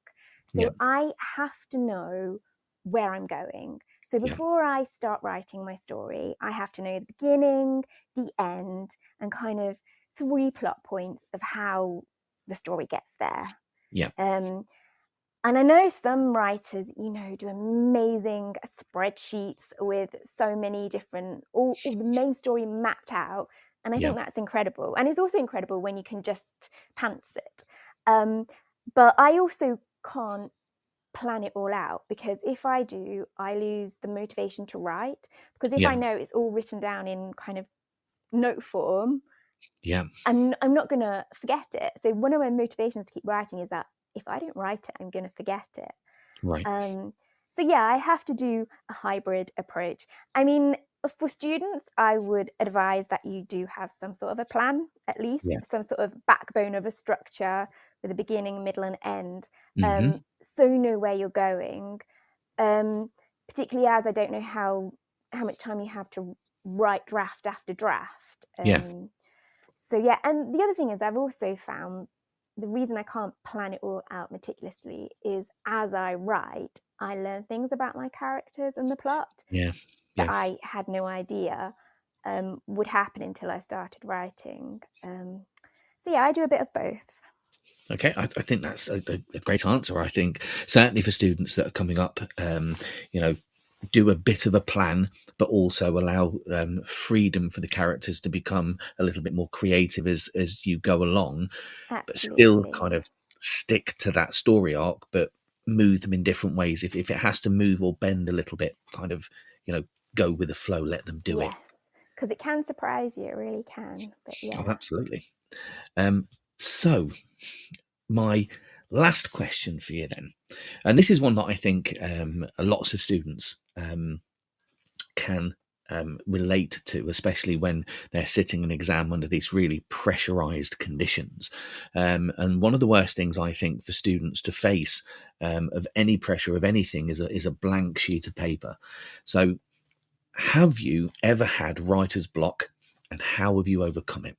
So I have to know where I'm going. So before I start writing my story, I have to know the beginning, the end, and kind of 3 plot points of how the story gets there. And I know some writers, do amazing spreadsheets with so many different, all the main story mapped out. And I think that's incredible. And it's also incredible when you can just pants it. But I also can't plan it all out, because if I do, I lose the motivation to write. Because if I know it's all written down in kind of note form, I'm not going to forget it. So one of my motivations to keep writing is that if I don't write it, I'm going to forget it. Right. So I have to do a hybrid approach. I mean, for students, I would advise that you do have some sort of a plan, at least some sort of backbone of a structure with a beginning, middle, and end. So you know where you're going. Particularly as I don't know how much time you have to write draft after draft. So and the other thing is, I've also found the reason I can't plan it all out meticulously is as I write, I learn things about my characters and the plot that I had no idea would happen until I started writing. So I do a bit of both. Okay, I think that's a great answer. I think certainly for students that are coming up, do a bit of a plan, but also allow freedom for the characters to become a little bit more creative as you go along. Absolutely. But still kind of stick to that story arc, but move them in different ways. If it has to move or bend a little bit, kind of, go with the flow, let them do it. Yes, because it can surprise you, it really can. But Oh, absolutely. So my last question for you then, and this is one that I think lots of students can relate to, especially when they're sitting an exam under these really pressurized conditions. And one of the worst things I think for students to face of any pressure of anything is a blank sheet of paper. So have you ever had writer's block, and how have you overcome it?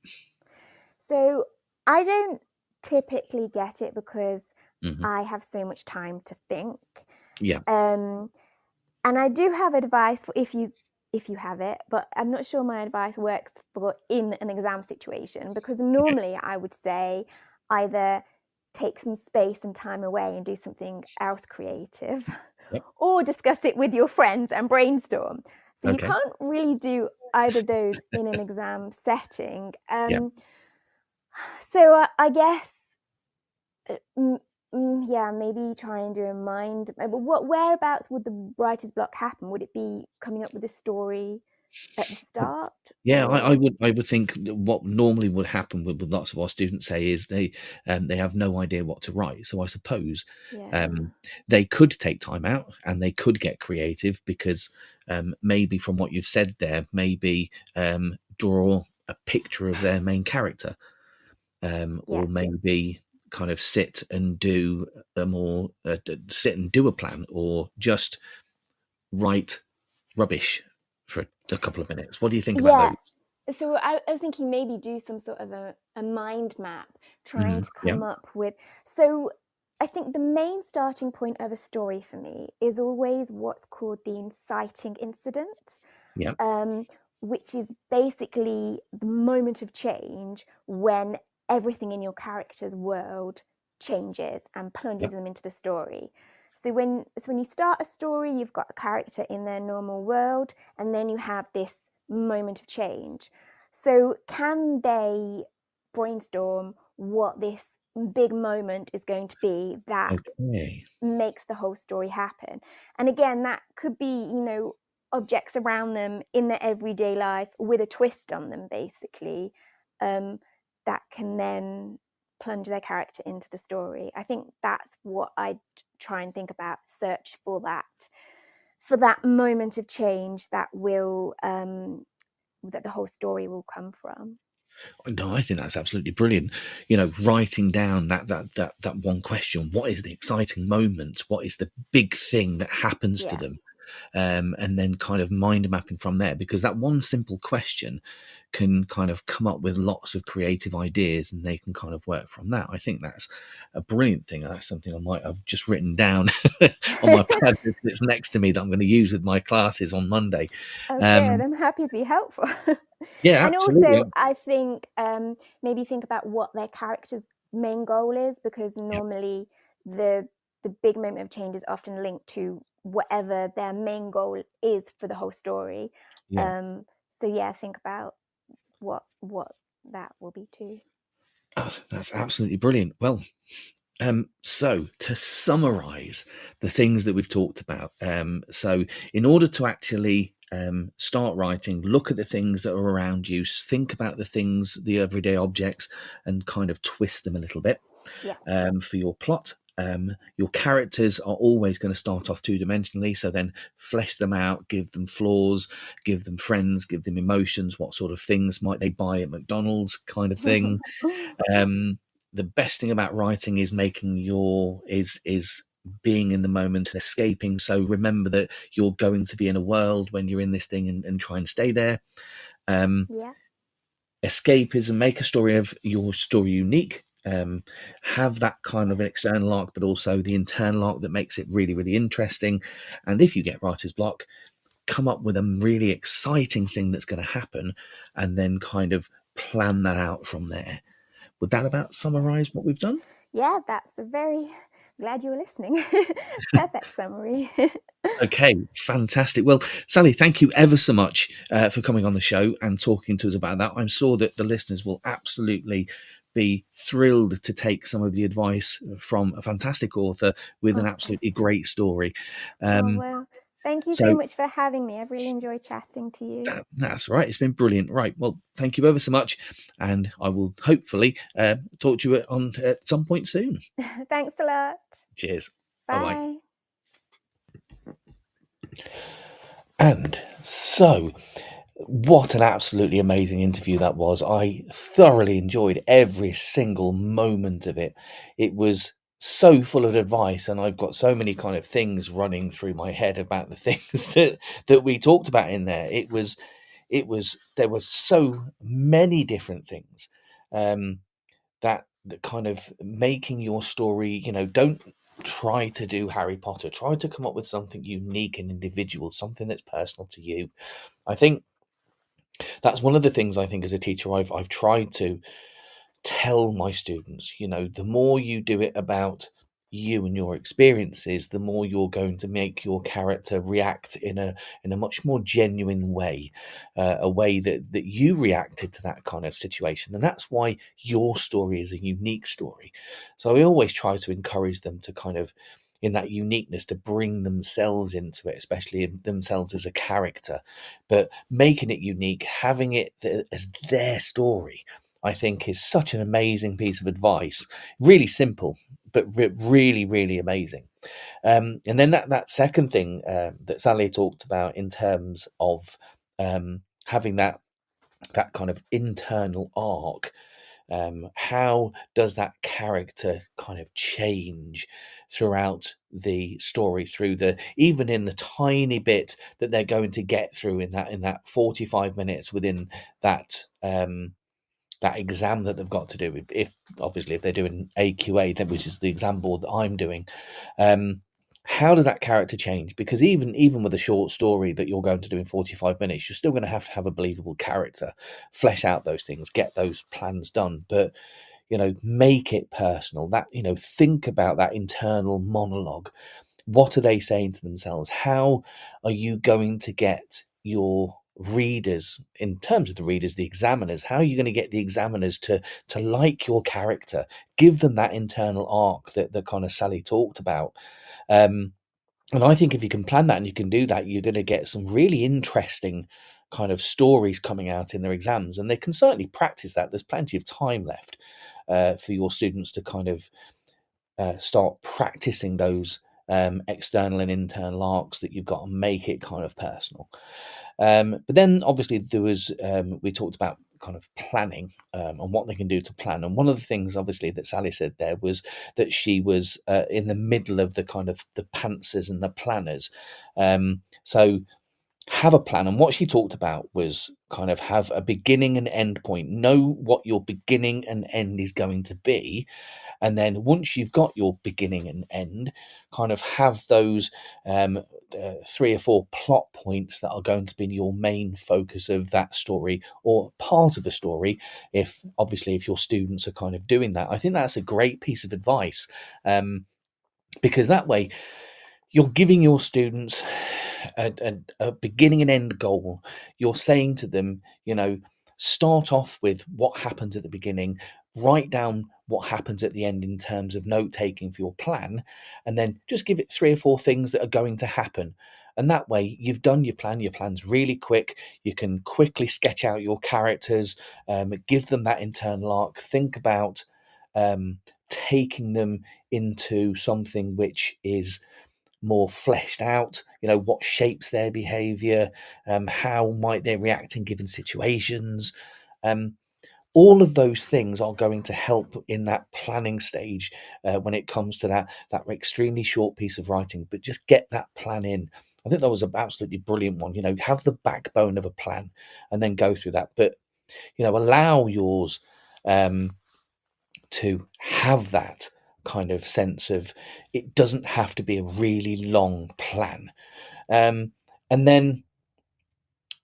So I don't typically get it because I have so much time to think. And I do have advice for if you have it, but I'm not sure my advice works for in an exam situation, because normally I would say either take some space and time away and do something else creative, or discuss it with your friends and brainstorm. So you can't really do either of those in an exam setting. So I guess, maybe try and do a mind. But whereabouts would the writer's block happen? Would it be coming up with a story at the start? I would think what normally would happen with lots of our students say is they have no idea what to write. So I suppose they could take time out and they could get creative, because maybe from what you've said there, maybe draw a picture of their main character, or maybe kind of sit and do a plan, or just write rubbish for a couple of minutes. What do you think about those? So I was thinking maybe do some sort of a mind map, trying to come up with. So I think the main starting point of a story for me is always what's called the inciting incident, which is basically the moment of change when everything in your character's world changes and plunges them into the story. So when you start a story, you've got a character in their normal world, and then you have this moment of change. So can they brainstorm what this big moment is going to be that makes the whole story happen? And again, that could be, objects around them in their everyday life with a twist on them, basically, that can then plunge their character into the story. I think that's what I'd try and think about, search for that moment of change that will that the whole story will come from. No, I think that's absolutely brilliant. Writing down that one question: what is the exciting moment? What is the big thing that happens to them? and then kind of mind mapping from there, because that one simple question can kind of come up with lots of creative ideas, and they can kind of work from that. I think that's a brilliant thing. That's something I might have just written down on my pad that's next to me that I'm going to use with my classes on Monday. Oh, good. I'm happy to be helpful. Yeah, and absolutely. also, I think maybe think about what their character's main goal is, because normally the big moment of change is often linked to whatever their main goal is for the whole story. So yeah, think about what that will be too. Oh, that's absolutely brilliant. Well, so to summarize the things that we've talked about, so in order to actually start writing, look at the things that are around you, think about the things, the everyday objects, and kind of twist them a little bit for your plot. Your characters are always going to start off two-dimensionally, so then flesh them out, give them flaws, give them friends, give them emotions. What sort of things might they buy at McDonald's, kind of thing. The best thing about writing is making is being in the moment and escaping. So remember that you're going to be in a world when you're in this thing, and try and stay there. Escapism, make a story of your story unique. Have that kind of an external arc, but also the internal arc that makes it really, really interesting. And if you get writer's block, come up with a really exciting thing that's going to happen, and then kind of plan that out from there. Would that about summarize what we've done? Yeah, that's a very glad you were listening. Perfect summary. Okay, fantastic. Well, Sally, thank you ever so much for coming on the show and talking to us about that. I'm sure that the listeners will absolutely be thrilled to take some of the advice from a fantastic author with an absolutely great story. Well, thank you so much for having me. I've really enjoyed chatting to you. That's right. It's been brilliant. Right. Well, thank you ever so much. And I will hopefully talk to you at some point soon. Thanks a lot. Cheers. Bye. Bye-bye. And so, what an absolutely amazing interview that was. I thoroughly enjoyed every single moment of it. It was so full of advice, and I've got so many kind of things running through my head about the things that we talked about in there. There were so many different things that kind of making your story, don't try to do Harry Potter. Try to come up with something unique and individual, something that's personal to you. I think that's one of the things I think as a teacher I've tried to tell my students. The more you do it about you and your experiences, the more you're going to make your character react in a much more genuine way, a way that you reacted to that kind of situation. And that's why your story is a unique story. So I always try to encourage them to kind of, in that uniqueness, to bring themselves into it, especially themselves as a character, but making it unique, having it as their story, I think is such an amazing piece of advice. Really simple, but really, really amazing. And then that second thing that Sally talked about in terms of having that kind of internal arc. How does that character kind of change throughout the story, even in the tiny bit that they're going to get through in that 45 minutes within that that exam that they've got to do? If they're doing AQA, which is the exam board that I'm doing, how does that character change? Because even with a short story that you're going to do in 45 minutes, you're still going to have a believable character, flesh out those things, get those plans done, but make it personal. That think about that internal monologue. What are they saying to themselves? How are you going to get your readers, in terms of the readers, the examiners, how are you going to get the examiners to like your character? Give them that internal arc that kind of Sally talked about. And I think if you can plan that and you can do that, you're going to get some really interesting kind of stories coming out in their exams, and they can certainly practice that. There's plenty of time left for your students to kind of start practicing those external and internal arcs that you've got, and make it kind of personal. But then obviously there was we talked about kind of planning and what they can do to plan. And one of the things, obviously, that Sally said there was that she was in the middle of the kind of the pantsers and the planners. So have a plan. And what she talked about was kind of have a beginning and end point. Know what your beginning and end is going to be. And then once you've got your beginning and end, kind of have those 3 or 4 plot points that are going to be your main focus of that story or part of the story. If your students are kind of doing that, I think that's a great piece of advice, because that way you're giving your students a beginning and end goal. You're saying to them, start off with what happens at the beginning, write down what happens at the end in terms of note taking for your plan, and then just give it 3 or 4 things that are going to happen. And that way you've done your plan. Your plan's really quick. You can quickly sketch out your characters, give them that internal arc, think about taking them into something which is more fleshed out, what shapes their behavior, how might they react in given situations. All of those things are going to help in that planning stage when it comes to that extremely short piece of writing. But just get that plan in. I think that was an absolutely brilliant one. Have the backbone of a plan and then go through that. But, allow yours to have that kind of sense of it doesn't have to be a really long plan. And then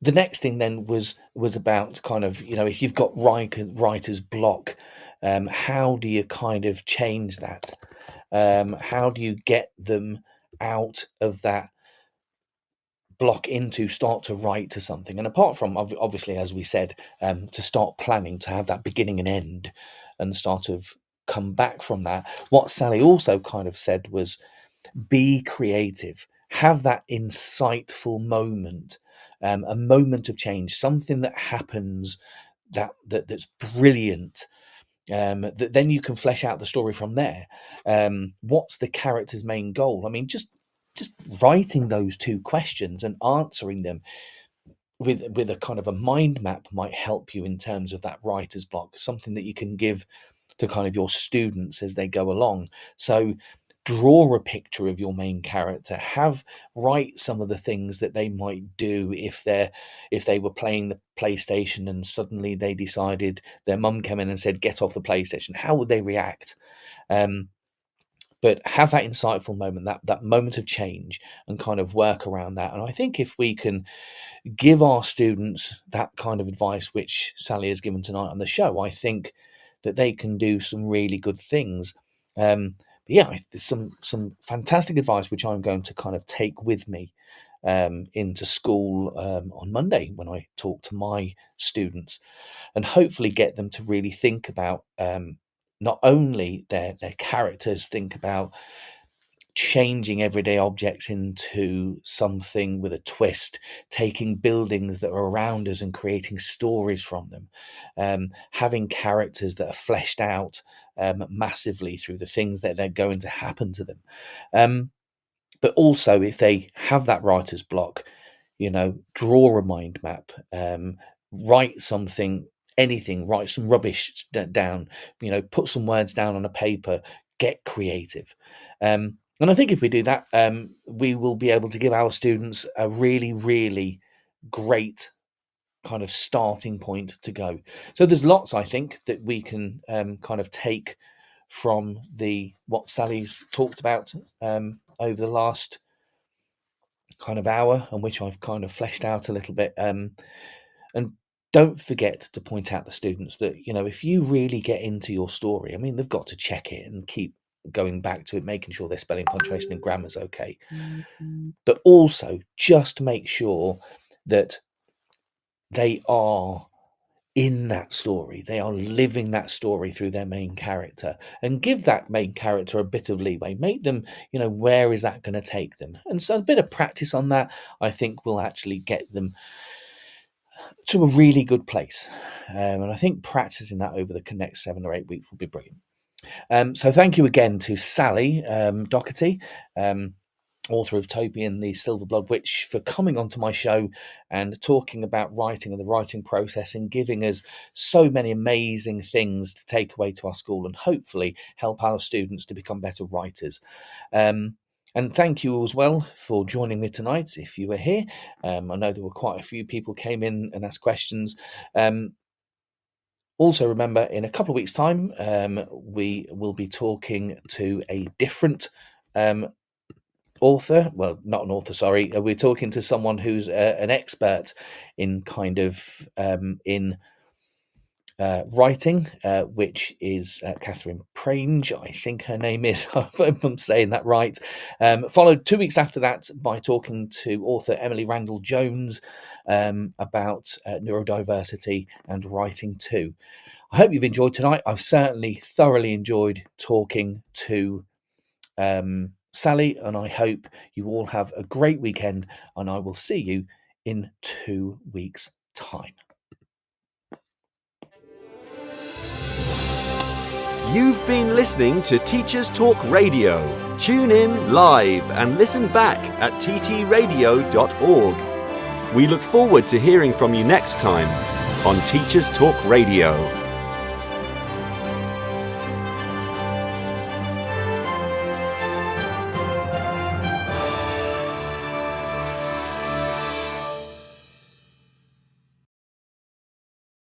the next thing then was about kind of, if you've got writer's block, how do you kind of change that? How do you get them out of that block into start to write to something? And apart from, obviously, as we said, to start planning, to have that beginning and end and start of come back from that, what Sally also kind of said was be creative, have that insightful moment, a moment of change, something that happens that's brilliant, that then you can flesh out the story from there. What's the character's main goal? I mean, just writing those 2 questions and answering them with a kind of a mind map might help you in terms of that writer's block, something that you can give to kind of your students as they go along. So draw a picture of your main character, write some of the things that they might do if they were playing the PlayStation and suddenly they decided, their mum came in and said, get off the PlayStation. How would they react? But have that insightful moment, that moment of change, and kind of work around that. And I think if we can give our students that kind of advice, which Sally has given tonight on the show, I think that they can do some really good things. There's some fantastic advice which I'm going to kind of take with me into school on Monday when I talk to my students, and hopefully get them to really think about not only their characters, think about changing everyday objects into something with a twist, taking buildings that are around us and creating stories from them, having characters that are fleshed out massively through the things that they're going to happen to them. But also, if they have that writer's block, draw a mind map, write something, anything, write some rubbish down, put some words down on a paper, get creative. And I think if we do that, we will be able to give our students a really, really great kind of starting point to go. So there's lots, I think, that we can kind of take from what Sally's talked about over the last kind of hour, and which I've kind of fleshed out a little bit. And don't forget to point out the students that, if you really get into your story, I mean, they've got to check it and keep going back to it, making sure their spelling, punctuation and grammar's okay. But also just make sure that they are in that story, they are living that story through their main character, and give that main character a bit of leeway. Make them, where is that going to take them? And so a bit of practice on that, I think, will actually get them to a really good place. And I think practicing that over the next 7 or 8 weeks will be brilliant. So thank you again to Sally Doherty author of Toby and the Silver Blood Witch, for coming onto my show and talking about writing and the writing process, and giving us so many amazing things to take away to our school and hopefully help our students to become better writers. And thank you as well for joining me tonight if you were here. I know there were quite a few people came in and asked questions. Also, remember, in a couple of weeks' time, we will be talking to a different author. Well, not an author, sorry. We're talking to someone who's an expert in kind of writing, which is Catherine Prange, I think her name is, if I'm saying that right. Followed 2 weeks after that by talking to author Emily Randall Jones about neurodiversity and writing too. I hope you've enjoyed tonight. I've certainly thoroughly enjoyed talking to Sally, and I hope you all have a great weekend, and I will see you in 2 weeks' time. You've been listening to Teachers Talk Radio. Tune in live and listen back at ttradio.org. We look forward to hearing from you next time on Teachers Talk Radio.